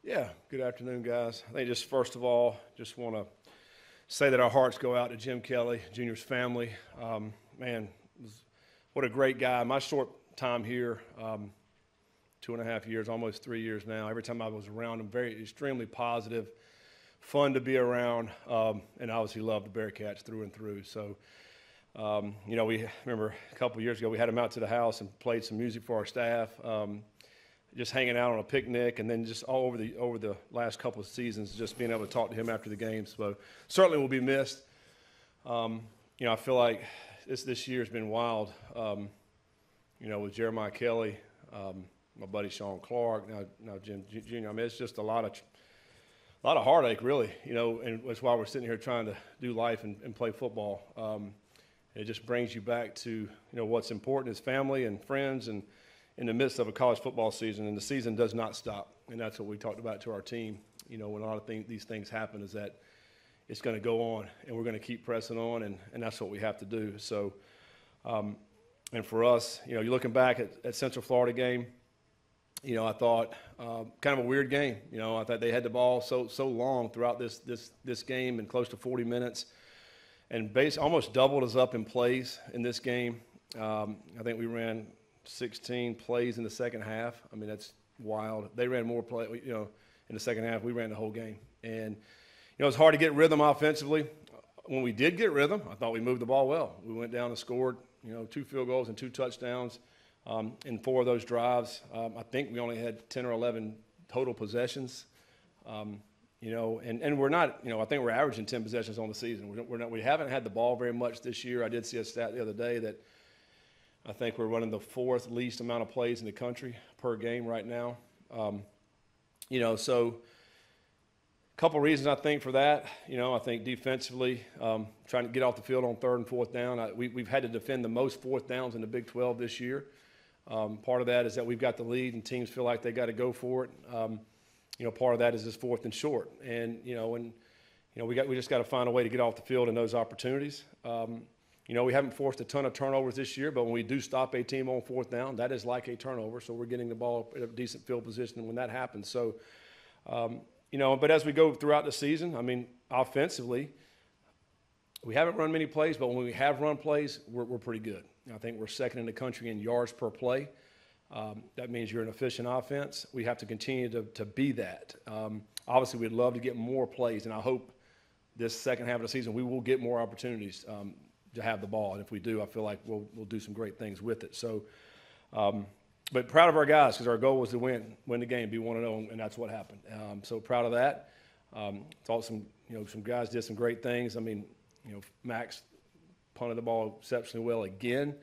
Yeah, good afternoon, guys. I think just first of all, just want to say that our hearts go out to Jim Kelly, Junior's family. Man, what a great guy. My short time here, 2.5 years, almost 3 years now. Every time I was around him, extremely positive, fun to be around, and obviously loved the Bearcats through and through. So, we remember a couple of years ago we had him out to the house and played some music for our staff. Just hanging out on a picnic, and then just all over the last couple of seasons, just being able to talk to him after the game. So certainly will be missed. I feel like this year has been wild. With Jeremiah Kelly, my buddy Sean Clark, now Jim Jr. I mean, it's just a lot of heartache, really. And that's why we're sitting here trying to do life and play football. It just brings you back to what's important is family and friends, and in the midst of a college football season, and the season does not stop. And that's what we talked about to our team. When a lot of these things happen, is that it's going to go on, and we're going to keep pressing on, and that's what we have to do. So, and for us, you're looking back at Central Florida game. I thought kind of a weird game. I thought they had the ball so long throughout this game, and close to 40 minutes, and almost doubled us up in plays in this game. I think we ran 16 plays in the second half. I mean, that's wild. They ran more play, in the second half. We ran the whole game. And, it's hard to get rhythm offensively. When we did get rhythm, I thought we moved the ball well. We went down and scored, 2 field goals and 2 touchdowns in 4 of those drives. I think we only had 10 or 11 total possessions. And we're not, I think we're averaging 10 possessions on the season. We haven't had the ball very much this year. I did see a stat the other day that I think we're running the 4th least amount of plays in the country per game right now. So a couple reasons I think for that. I think defensively, trying to get off the field on 3rd and 4th down. We've had to defend the most 4th downs in the Big 12 this year. Part of that is that we've got the lead and teams feel like they got to go for it. Part of that is this 4th and short. And, we just got to find a way to get off the field in those opportunities. We haven't forced a ton of turnovers this year, but when we do stop a team on 4th down, that is like a turnover. So we're getting the ball in a decent field position when that happens. So, but as we go throughout the season, I mean, offensively, we haven't run many plays, but when we have run plays, we're pretty good. I think we're second in the country in yards per play. That means you're an efficient offense. We have to continue to be that. Obviously, we'd love to get more plays, and I hope this second half of the season we will get more opportunities to have the ball, and if we do, I feel like we'll do some great things with it. So, but proud of our guys, because our goal was to win the game, be 1-0, and that's what happened. So proud of that. Thought some guys did some great things. I mean, Max punted the ball exceptionally well again.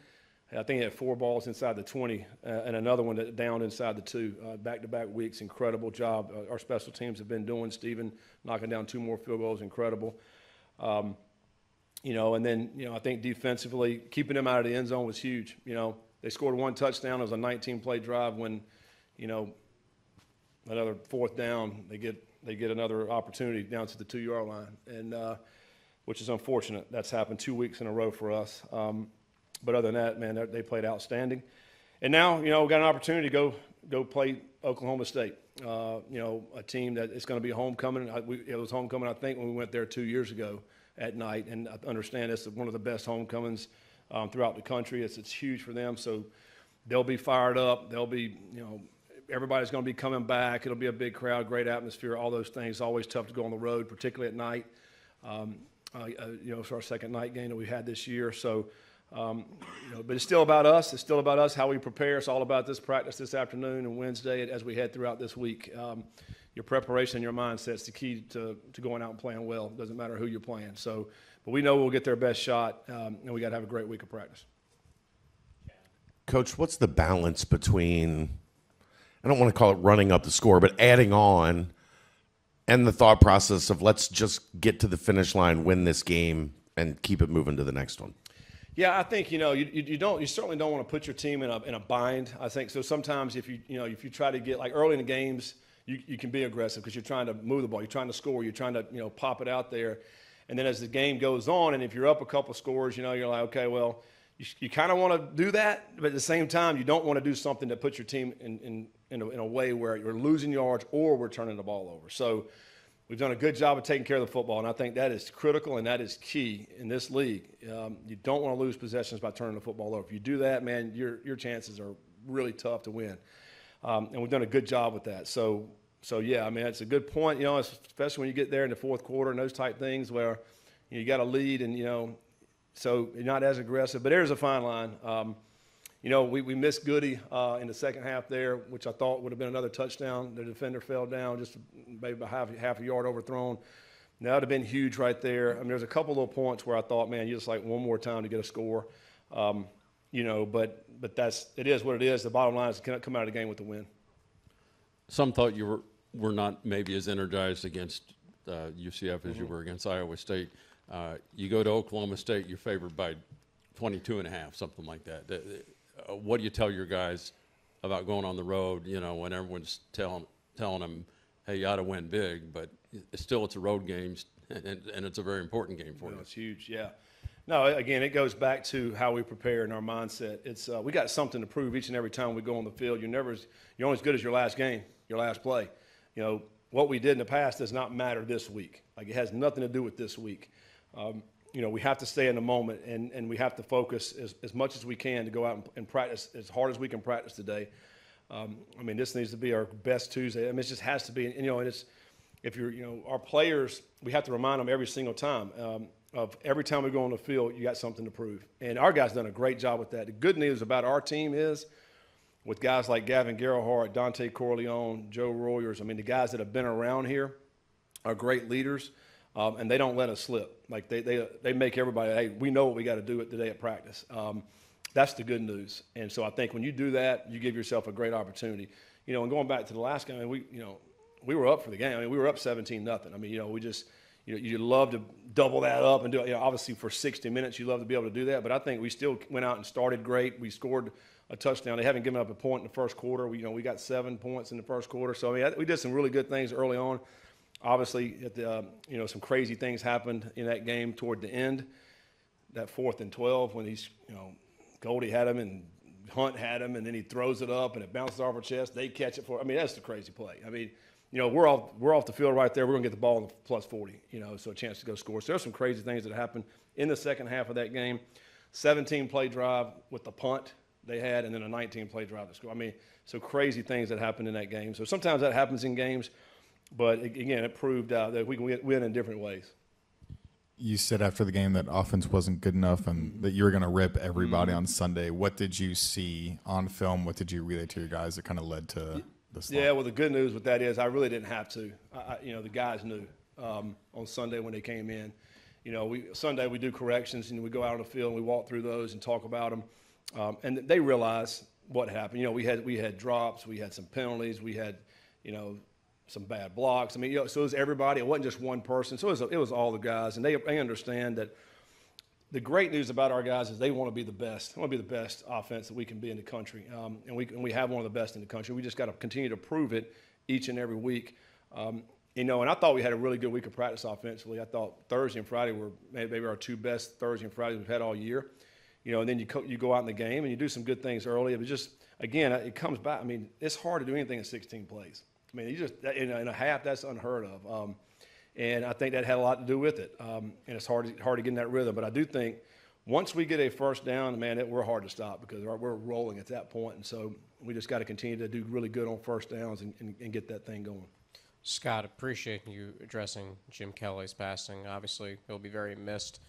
I think he had 4 balls inside the 20 and another one that downed inside the 2. Back-to-back weeks, incredible job. Our special teams have been doing. Stephen knocking down 2 more field goals, incredible. And then, I think defensively, keeping them out of the end zone was huge. They scored 1 touchdown. It was a 19-play drive when, another 4th down, they get another opportunity down to the 2-yard line, and which is unfortunate. That's happened 2 weeks in a row for us. But other than that, man, they played outstanding. And now, we got an opportunity to go play Oklahoma State. A team that is going to be a homecoming. It was homecoming, I think, when we went there 2 years ago at night, and I understand it's one of the best homecomings throughout the country. It's huge for them, so they'll be fired up. They'll be, everybody's going to be coming back. It'll be a big crowd, great atmosphere, all those things. It's always tough to go on the road, particularly at night. It's our second night game that we had this year. So, but it's still about us. It's still about us, how we prepare. It's all about this practice this afternoon and Wednesday as we head throughout this week. Your preparation and your mindset's the key to going out and playing well. It doesn't matter who you're playing. So, but we know we'll get their best shot, and we got to have a great week of practice. Coach, what's the balance between, I don't want to call it running up the score, but adding on, and the thought process of let's just get to the finish line, win this game, and keep it moving to the next one? Yeah, I think you certainly don't want to put your team in a bind. I think so. Sometimes if you try to get, like, early in the games, you can be aggressive because you're trying to move the ball, you're trying to score, you're trying to pop it out there, and then as the game goes on, and if you're up a couple scores, you're like, okay, well, you kind of want to do that, but at the same time, you don't want to do something that puts your team in a way where you're losing yards or we're turning the ball over. So we've done a good job of taking care of the football, and I think that is critical and that is key in this league. You don't want to lose possessions by turning the football over. If you do that, man, your chances are really tough to win. And we've done a good job with that. So yeah, I mean, it's a good point, you know, especially when you get there in the fourth quarter and those type things where you got a lead and, you know, so you're not as aggressive. But there's a fine line. You know, we missed Goody in the second half there, which I thought would have been another touchdown. The defender fell down just maybe about half a yard overthrown. That would have been huge right there. I mean, there's a couple little points where I thought, man, you just like one more time to get a score. You know, but it is what it is. The bottom line is to come out of the game with the win. Some thought you were not maybe as energized against UCF as you were against Iowa State. You go to Oklahoma State, you're favored by 22.5, something like that. What do you tell your guys about going on the road, you know, when everyone's telling them, hey, you ought to win big, but it's a road game, and it's a very important game for you. It's huge, yeah. No, again, it goes back to how we prepare and our mindset. It's we got something to prove each and every time we go on the field. You're only as good as your last game, your last play. You know, what we did in the past does not matter this week. Like, it has nothing to do with this week. You know, we have to stay in the moment, and we have to focus as much as we can to go out and practice as hard as we can practice today. I mean, this needs to be our best Tuesday. I mean, it just has to be. And, you know, and it's if you're, you know, our players, we have to remind them every single time of every time we go on the field, you got something to prove. And our guys done a great job with that. The good news about our team is with guys like Gavin Gerhardt, Dante Corleone, Joe Royers, I mean, the guys that have been around here are great leaders. And they don't let us slip. Like they make everybody, hey, we know what we got to do today at practice. That's the good news. And so I think when you do that, you give yourself a great opportunity. You know, and going back to the last game, we were up for the game. I mean, we were up 17-0. I mean, you know, we just, you know, you love to double that up and do it. You know, obviously for 60 minutes, you love to be able to do that. But I think we still went out and started great. We scored a touchdown. They haven't given up a point in the first quarter. We got 7 points in the first quarter. So I mean, we did some really good things early on. Obviously, you know, some crazy things happened in that game toward the end. That 4th and 12 when he's, you know, Goldie had him and Hunt had him, and then he throws it up and it bounces off our chest. They catch it for. I mean, that's the crazy play. I mean, you know, we're off the field right there. We're gonna get the ball in the plus 40. You know, so a chance to go score. So there's some crazy things that happened in the second half of that game. 17-play drive with the punt they had, and then a 19-play drive to score. I mean, so crazy things that happened in that game. So sometimes that happens in games. But, again, it proved that we can win in different ways. You said after the game that offense wasn't good enough and that you were going to rip everybody on Sunday. What did you see on film? What did you relay to your guys that kind of led to the slump? Yeah, well, the good news with that is I really didn't have to. You know, the guys knew on Sunday when they came in. You know, Sunday we do corrections, and we go out on the field and we walk through those and talk about them. And they realize what happened. You know, we had drops. We had some penalties. We had, you know, some bad blocks. I mean, you know, so it was everybody. It wasn't just one person. So it was all the guys, and they understand that. The great news about our guys is they want to be the best. They want to be the best offense that we can be in the country, and we have one of the best in the country. We just got to continue to prove it each and every week. You know, and I thought we had a really good week of practice offensively. I thought Thursday and Friday were maybe our 2 best Thursday and Fridays we've had all year. You know, and then you go out in the game and you do some good things early. It was just, again, it comes back. I mean, it's hard to do anything in 16 plays. I mean, you just in a half, that's unheard of. And I think that had a lot to do with it. And it's hard to get in that rhythm. But I do think once we get a first down, man, we're hard to stop because we're rolling at that point. And so we just got to continue to do really good on first downs and get that thing going. Scott, appreciate you addressing Jim Kelly's passing. Obviously, he'll be very missed.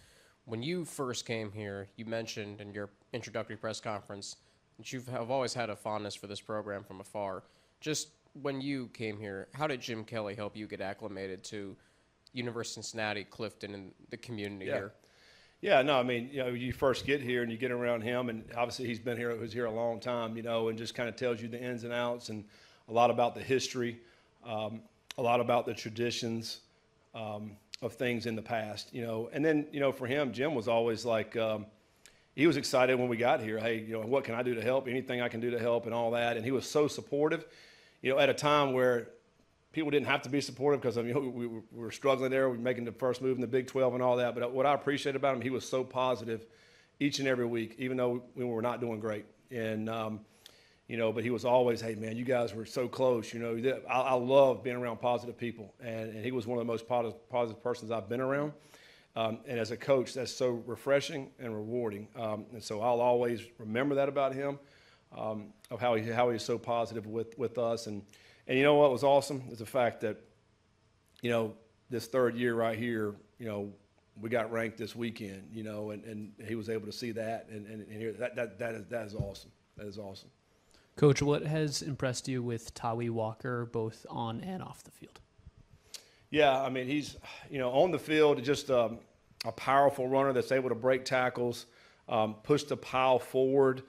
When you first came here, you mentioned in your introductory press conference that you have always had a fondness for this program from afar. Just when you came here, how did Jim Kelly help you get acclimated to University of Cincinnati, Clifton, and the community here? Yeah, no, I mean, you know, you first get here and you get around him, and obviously he was here a long time, you know, and just kind of tells you the ins and outs and a lot about the history, a lot about the traditions of things in the past, you know. And then, you know, for him, Jim was always like, he was excited when we got here. Hey, you know, what can I do to help? Anything I can do to help and all that. And he was so supportive, you know, at a time where people didn't have to be supportive because, I mean, we were struggling there. We were making the first move in the Big 12 and all that. But what I appreciate about him, he was so positive each and every week, even though we were not doing great. And, but he was always, hey, man, you guys were so close. I love being around positive people. And he was one of the most positive persons I've been around. And as a coach, that's so refreshing and rewarding. And so I'll always remember that about him, of how he's so positive with us. And you know what was awesome is the fact that, this third year right here, we got ranked this weekend, and he was able to see that and hear that is awesome. That is awesome. Coach, what has impressed you with Tawi Walker, both on and off the field? Yeah, I mean, he's, on the field, just a powerful runner that's able to break tackles, push the pile forward,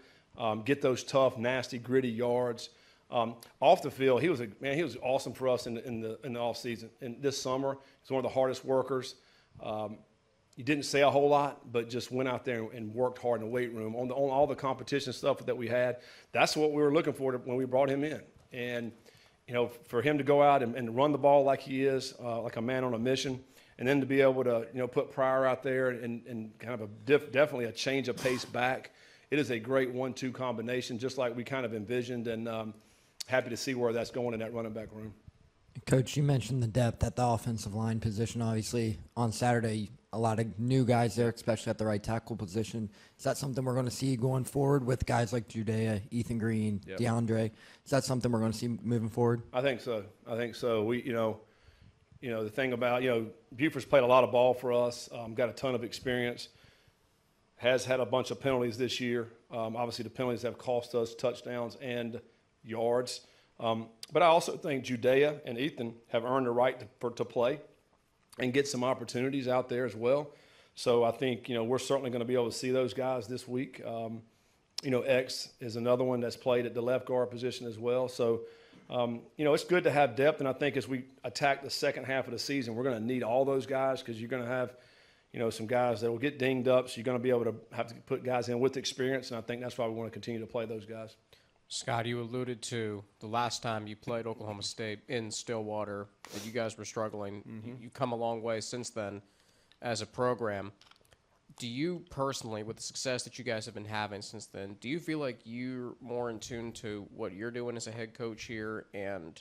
get those tough, nasty, gritty yards. Off the field, he was awesome for us in the off season. And this summer, he's one of the hardest workers. He didn't say a whole lot, but just went out there and worked hard in the weight room on all the competition stuff that we had. That's what we were looking for when we brought him in. And for him to go out and run the ball like he is, like a man on a mission, and then to be able to put Pryor out there and kind of definitely a change of pace back. It is a great 1-2 combination, just like we kind of envisioned, and happy to see where that's going in that running back room. Coach, you mentioned the depth at the offensive line position. Obviously, on Saturday, a lot of new guys there, especially at the right tackle position. Is that something we're going to see going forward with guys like Judea, Ethan Green, Yep. DeAndre? Is that something we're going to see moving forward? I think so. We, the thing about, Buford's played a lot of ball for us, got a ton of experience, has had a bunch of penalties this year. Obviously, the penalties have cost us touchdowns and yards. But I also think Judea and Ethan have earned the right to play and get some opportunities out there as well. So I think, we're certainly going to be able to see those guys this week. X is another one that's played at the left guard position as well. So, it's good to have depth. And I think as we attack the second half of the season, we're going to need all those guys because you're going to have, some guys that will get dinged up. So you're going to be able to have to put guys in with experience. And I think that's why we want to continue to play those guys. Scott, you alluded to the last time you played Oklahoma State in Stillwater that you guys were struggling. Mm-hmm. You've come a long way since then as a program. Do you personally, with the success that you guys have been having since then, do you feel like you're more in tune to what you're doing as a head coach here and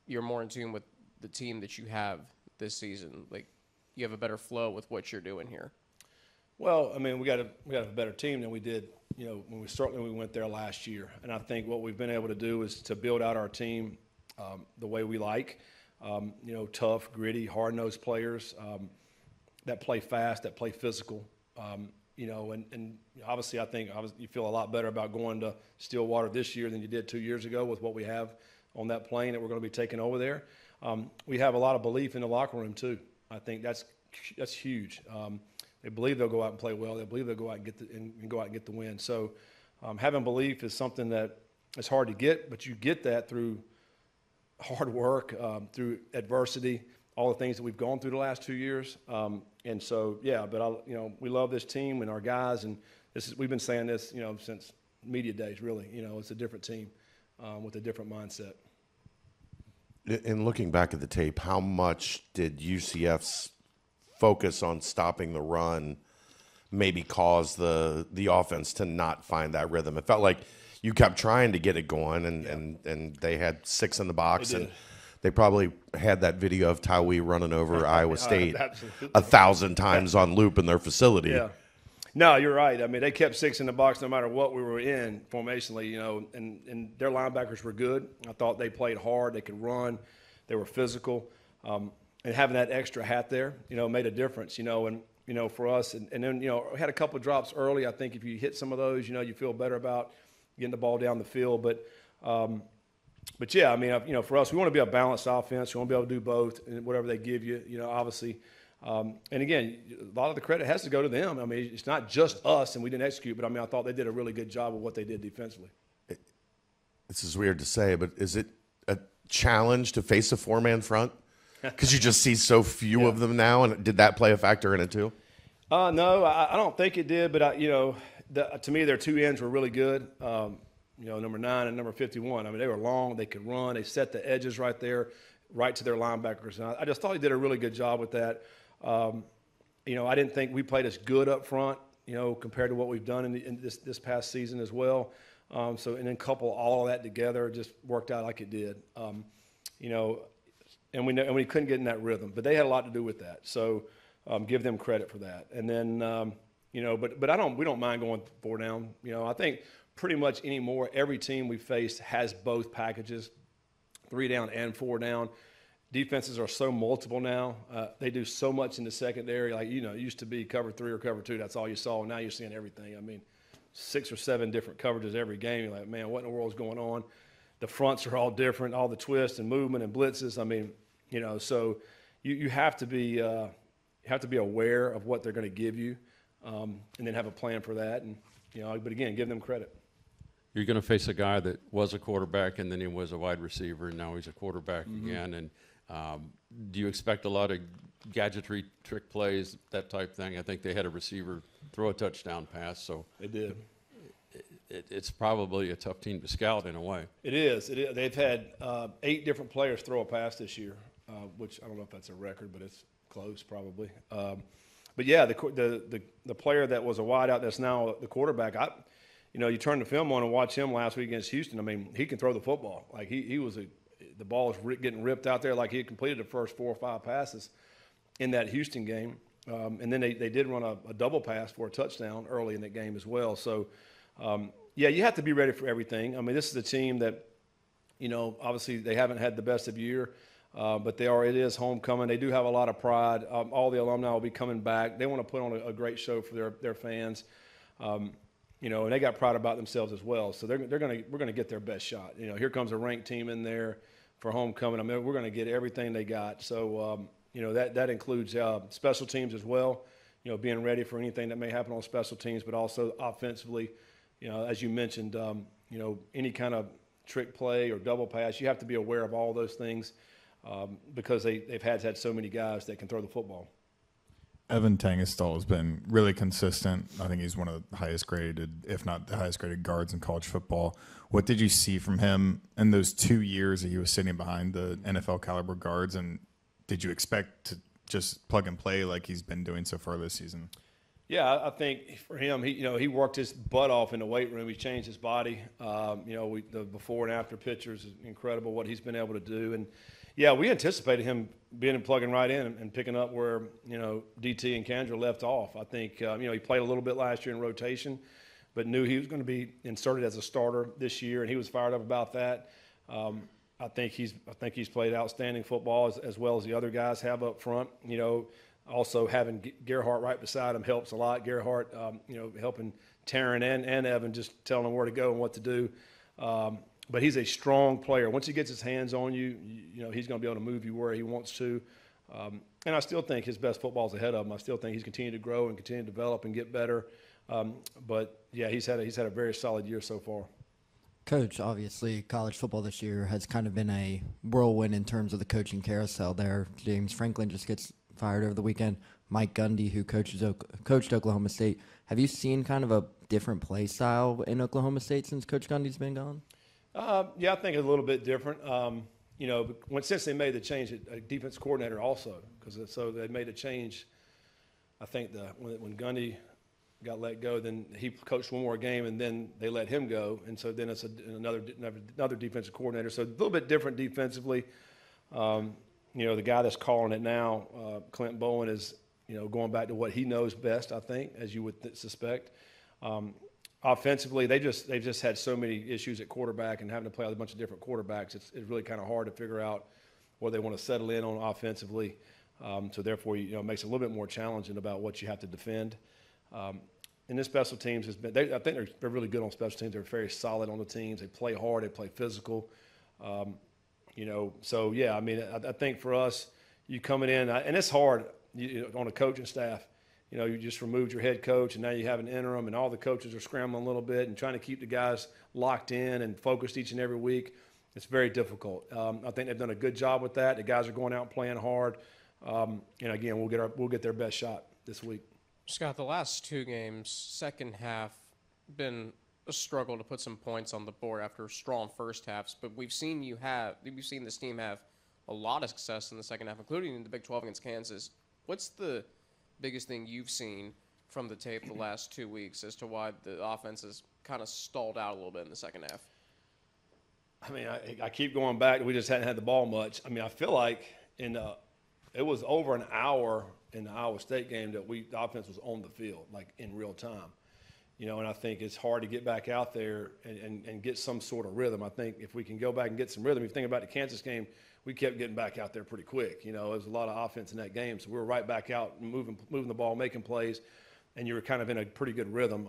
you're more in tune with the team that you have this season? Like, you have a better flow with what you're doing here? Well, I mean, we got a better team than we did, when we went there last year. And I think what we've been able to do is to build out our team the way we like. Tough, gritty, hard-nosed players that play fast, that play physical. And obviously, I think you feel a lot better about going to Stillwater this year than you did 2 years ago with what we have on that plane that we're going to be taking over there. We have a lot of belief in the locker room too. I think that's huge. They believe they'll go out and play well. They believe they'll go out and get the win. So having belief is something that is hard to get, but you get that through hard work, through adversity, all the things that we've gone through the last 2 years. And so, yeah, but we love this team and our guys, and we've been saying this, since media days. Really, it's a different team with a different mindset. In looking back at the tape, how much did UCF's focus on stopping the run maybe cause the offense to not find that rhythm? It felt like you kept trying to get it going, and they had 6 in the box, and they probably had that video of Tawi running over Iowa State 1,000 times on loop in their facility. Yeah. No, you're right. I mean, they kept 6 in the box no matter what we were in formationally, and their linebackers were good. I thought they played hard. They could run. They were physical. And having that extra hat there, made a difference, and, for us. And then, we had a couple of drops early. I think if you hit some of those, you feel better about getting the ball down the field. But yeah, I mean, for us, we want to be a balanced offense. We want to be able to do both and whatever they give you, obviously. And again, a lot of the credit has to go to them. I mean, it's not just us and we didn't execute, but I mean, I thought they did a really good job of what they did defensively. This is weird to say, but is it a challenge to face a 4-man front? Because you just see so few of them now, and did that play a factor in it too? No, I don't think it did, but to me, their 2 ends were really good. Number 9 and number 51. I mean, they were long, they could run, they set the edges right there, right to their linebackers. And I just thought he did a really good job with that. I didn't think we played as good up front compared to what we've done in this past season as well. And then couple all of that together, just worked out like it did. And we couldn't get in that rhythm, but they had a lot to do with that. So give them credit for that. And then but we don't mind going 4 down. I think pretty much anymore every team we faced has both packages, 3 down and 4 down. Defenses are so multiple now. They do so much in the secondary. Like, it used to be cover 3 or cover 2. That's all you saw. Now you're seeing everything. I mean, 6 or 7 different coverages every game. You're like, man, what in the world's going on? The fronts are all different, all the twists and movement and blitzes. I mean, so you have to be aware of what they're going to give you, and then have a plan for that. And but again, give them credit. You're going to face a guy that was a quarterback and then he was a wide receiver and now he's a quarterback again. And do you expect a lot of gadgetry, trick plays, that type thing? I think they had a receiver throw a touchdown pass, so They did. it's probably a tough team to scout in a way. It is. They've had 8 different players throw a pass this year, which I don't know if that's a record, but it's close probably. But yeah, the player that was a wideout that's now the quarterback. You turn the film on and watch him last week against Houston. I mean, he can throw the football. Like the ball was getting ripped out there. Like he had completed the first 4 or 5 passes in that Houston game. And then they did run a double pass for a touchdown early in that game as well. So, you have to be ready for everything. I mean, this is a team that, obviously they haven't had the best of year, but it is homecoming. They do have a lot of pride. All the alumni will be coming back. They want to put on a great show for their fans. And they got pride about themselves as well. So we're going to get their best shot. Here comes a ranked team in there for homecoming. I mean, we're going to get everything they got. So, that includes special teams as well, being ready for anything that may happen on special teams, but also offensively, as you mentioned, any kind of trick play or double pass, you have to be aware of all those things because they've had so many guys that can throw the football. Evan Tangenstall has been really consistent. I think he's one of the highest graded, if not the highest graded guards in college football. What did you see from him in those 2 years that he was sitting behind the NFL caliber guards? And did you expect to just plug and play like he's been doing so far this season? Yeah, I think for him, he worked his butt off in the weight room. He changed his body. The before and after pictures is incredible what he's been able to do. And yeah, we anticipated him being plugging right in and picking up where DT and Kendra left off. I think he played a little bit last year in rotation, but knew he was going to be inserted as a starter this year, and he was fired up about that. I think he's played outstanding football as well as the other guys have up front. Also having Gerhardt right beside him helps a lot. Gerhardt, helping Taryn and Evan, just telling them where to go and what to do. But he's a strong player. Once he gets his hands on you, he's going to be able to move you where he wants to. And I still think his best football is ahead of him. I still think he's continued to grow and continue to develop and get better. But yeah, he's had a very solid year so far. Coach, obviously, college football this year has kind of been a whirlwind in terms of the coaching carousel there. James Franklin just gets fired over the weekend. Mike Gundy, who coached Oklahoma State. Have you seen kind of a different play style in Oklahoma State since Coach Gundy's been gone? Yeah, I think it's a little bit different. Since they made the change at defense coordinator also, so they made a change. I think when Gundy got let go, then he coached one more game, and then they let him go, and so then it's another defensive coordinator. So a little bit different defensively. The guy that's calling it now, Clint Bowen, is going back to what he knows best. I think, as you would suspect. Offensively, they've just had so many issues at quarterback and having to play with a bunch of different quarterbacks. It's really kind of hard to figure out where they want to settle in on offensively. So therefore, it makes it a little bit more challenging about what you have to defend. And this special teams has been. I think they're really good on special teams. They're very solid on the teams. They play hard. They play physical. So yeah, I mean, I think for us, you coming in, and it's hard on a coaching staff. You just removed your head coach, and now you have an interim, and all the coaches are scrambling a little bit and trying to keep the guys locked in and focused each and every week. It's very difficult. I think they've done a good job with that. The guys are going out and playing hard. And again, we'll get their best shot this week. Scott, the last 2 games, second half, been a struggle to put some points on the board after strong first halves. But we've seen this team have a lot of success in the second half, including in the Big 12 against Kansas. What's the biggest thing you've seen from the tape the last 2 weeks as to why the offense has kind of stalled out a little bit in the second half? I mean, I keep going back. We just hadn't had the ball much. I mean, I feel like it was over an hour in the Iowa State game that the offense was on the field, like in real time. You know, and I think it's hard to get back out there and get some sort of rhythm. I think if we can go back and get some rhythm, if you think about the Kansas game, we kept getting back out there pretty quick. You know, there was a lot of offense in that game. So we were right back out, moving the ball, making plays, and you were kind of in a pretty good rhythm.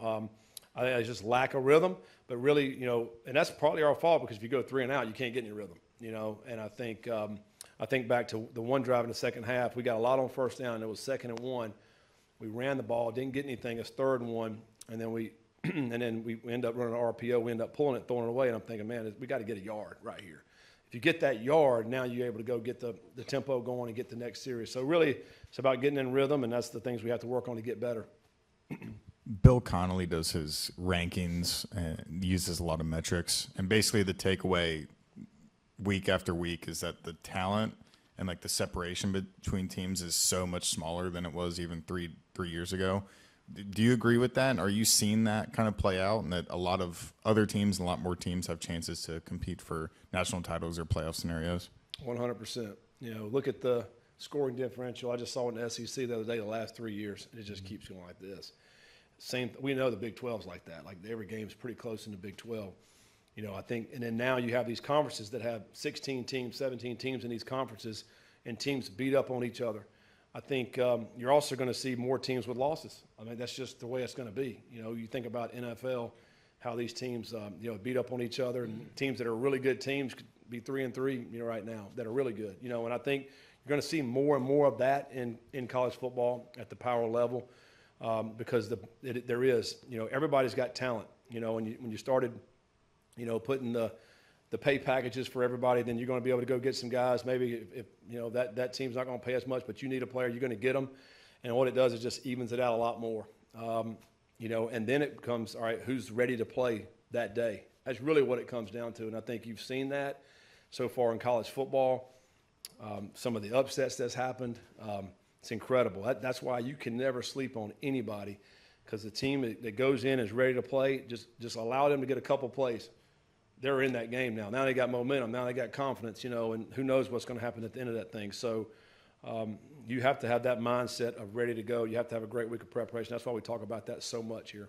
I think it's just lack of rhythm, but really, you know, and that's probably our fault because if you go 3 and out, you can't get any rhythm, you know. And I think back to the one drive in the second half, we got a lot on first down. It was 2nd and 1. We ran the ball, didn't get anything. It's 3rd and 1. And then we end up running an RPO. We end up pulling it, throwing it away. And I'm thinking, man, we got to get a yard right here. If you get that yard, now you're able to go get the tempo going and get the next series. So really, it's about getting in rhythm, and that's the things we have to work on to get better. Bill Connolly does his rankings and uses a lot of metrics. And basically the takeaway week after week is that the talent and like the separation between teams is so much smaller than it was even three years ago. Do you agree with that? Are you seeing that kind of play out, and that a lot of other teams and a lot more teams have chances to compete for national titles or playoff scenarios? 100%. You know, look at the scoring differential. I just saw it in the SEC the other day, the last 3 years, and it just keeps going like this. We know the Big 12's like that. Like every game's pretty close in the Big 12. You know, I think, and then now you have these conferences that have 16 teams, 17 teams in these conferences, and teams beat up on each other. I think you're also going to see more teams with losses. I mean, that's just the way it's going to be. You know, you think about NFL, how these teams, you know, beat up on each other, and teams that are really good teams could be 3-3, you know, right now that are really good. You know, and I think you're going to see more and more of that in college football at the power level because there is, you know, everybody's got talent. You know, when you started, you know, putting the pay packages for everybody, then you're going to be able to go get some guys. Maybe if you know that team's not going to pay as much, but you need a player, you're going to get them. And what it does is just evens it out a lot more. You know, and then it becomes, all right, who's ready to play that day? That's really what it comes down to. And I think you've seen that so far in college football. Some of the upsets that's happened, it's incredible. That's why you can never sleep on anybody, because the team that goes in is ready to play. Just allow them to get a couple plays. They're in that game now. Now they got momentum. Now they got confidence, you know, and who knows what's going to happen at the end of that thing. So you have to have that mindset of ready to go. You have to have a great week of preparation. That's why we talk about that so much here.